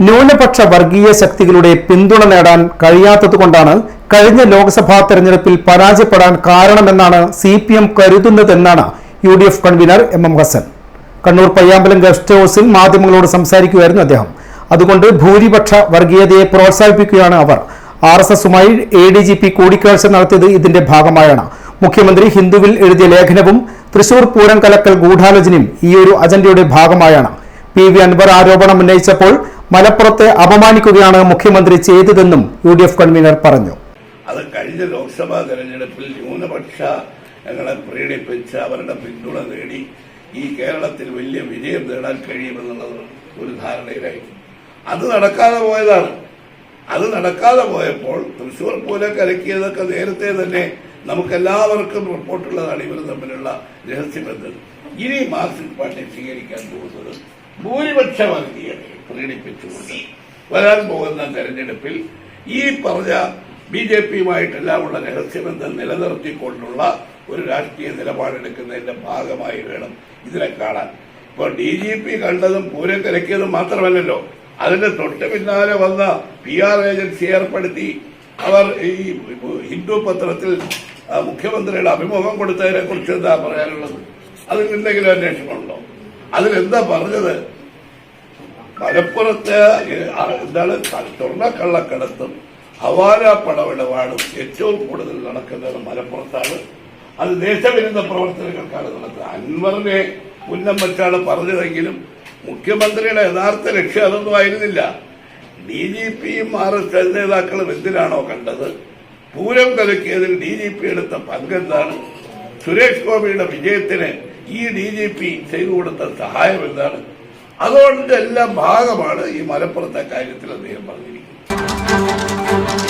ന്യൂനപക്ഷ വർഗീയ ശക്തികളുടെ പിന്തുണ നേടാൻ കഴിയാത്തതുകൊണ്ടാണ് കഴിഞ്ഞ ലോക്സഭാ തെരഞ്ഞെടുപ്പിൽ പരാജയപ്പെടാൻ കാരണമെന്നാണ് CPM കരുതുന്നതെന്നാണ് UDF convener MM Hassan. Kannur Payyambalam guest ഹൌസിൽ മാധ്യമങ്ങളോട് സംസാരിക്കുകയായിരുന്നു അദ്ദേഹം. അതുകൊണ്ട് ഭൂരിപക്ഷ വർഗീയതയെ പ്രോത്സാഹിപ്പിക്കുകയാണ് അവർ. RSSുമായി ADGP കൂടിക്കാഴ്ച നടത്തിയത് ഇതിന്റെ ഭാഗമായാണ്. മുഖ്യമന്ത്രി ഹിന്ദുവിൽ എഴുതിയ ലേഖനവും തൃശൂർ പൂരം കലക്കൽ ഗൂഢാലോചനയും ഈ ഒരു അജണ്ടയുടെ ഭാഗമായാണ്. PV അൻവർ ആരോപണം ഉന്നയിച്ചപ്പോൾ മലപ്പുറത്തെ അപമാനിക്കുകയാണ് മുഖ്യമന്ത്രി ചെയ്തതെന്നും UDF കൺവീനർ പറഞ്ഞു. അത് കഴിഞ്ഞ ലോക്സഭാ തെരഞ്ഞെടുപ്പിൽ ന്യൂനപക്ഷ ഞങ്ങളെ പ്രേരിപ്പിച്ച് അവരുടെ പിന്തുണ നേടി ഈ കേരളത്തിൽ വലിയ വിജയം നേടാൻ കഴിയുമെന്നുള്ളത് ഒരു ധാരണയിലായി. അത് നടക്കാതെ പോയതാണ്. അത് നടക്കാതെ പോയപ്പോൾ തൃശൂർ പൂരം കലക്കിയതൊക്കെ നേരത്തെ തന്നെ നമുക്കെല്ലാവർക്കും റിപ്പോർട്ടുള്ളതാണ്. ഇവർ തമ്മിലുള്ള രഹസ്യബന്ധം. ഇനി മാർക്സിസ്റ്റ് പാർട്ടി സ്വീകരിക്കാൻ പോകുന്നത് ഭൂരിപക്ഷ വർഗീയതയെ പ്രകടിപ്പിച്ചുകൊണ്ട് വരാൻ പോകുന്ന തെരഞ്ഞെടുപ്പിൽ ഈ പറഞ്ഞ BJPയുമായിട്ടെല്ലാമുള്ള രഹസ്യബന്ധം നിലനിർത്തിക്കൊണ്ടുള്ള ഒരു രാഷ്ട്രീയ നിലപാടെടുക്കുന്നതിന്റെ ഭാഗമായി വേണം ഇതിനെ കാണാൻ. ഇപ്പോൾ DGP കണ്ടതും പൂരം കലക്കിയതും മാത്രമല്ലല്ലോ, അതിന്റെ തൊട്ട് പിന്നാലെ വന്ന PR ഏജൻസി ഏർപ്പെടുത്തി അവർ ഈ ഹിന്ദു പത്രത്തിൽ മുഖ്യമന്ത്രിയുടെ അഭിമുഖം കൊടുത്തതിനെ കുറിച്ച് എന്താ പറയാനുള്ളത്? അതിൽ എന്തെങ്കിലും അന്വേഷണമുണ്ടോ? അതിലെന്താ പറഞ്ഞത്? മലപ്പുറത്ത് എന്താണ് സ്വർണ്ണക്കള്ളക്കടത്തും ഹവാല പണമിടപാടും ഏറ്റവും കൂടുതൽ നടക്കുന്നത് മലപ്പുറത്താണ്. അത് ദേശവിരുദ്ധ പ്രവർത്തനങ്ങൾക്കാണ് നടക്കുന്നത്. അൻവറിനെ ഉന്നം വെച്ചാണ് പറഞ്ഞതെങ്കിലും മുഖ്യമന്ത്രിയുടെ യഥാർത്ഥ ലക്ഷ്യം അതൊന്നും ആയിരുന്നില്ല. DGPയും RSS നേതാക്കളും എന്തിനാണോ കണ്ടത്? പൂരം കലക്കിയതിൽ DGP എടുത്ത പങ്കെന്താണ്? സുരേഷ് ഗോപിയുടെ വിജയത്തിന് ഈ DGP ചെയ്തു കൊടുത്ത സഹായം എന്താണ്? അതുകൊണ്ട് എല്ലാം ഭാഗമാണ് ഈ മലപ്പുറത്തെ കാര്യത്തിൽ അദ്ദേഹം പറഞ്ഞിരിക്കുന്നത്.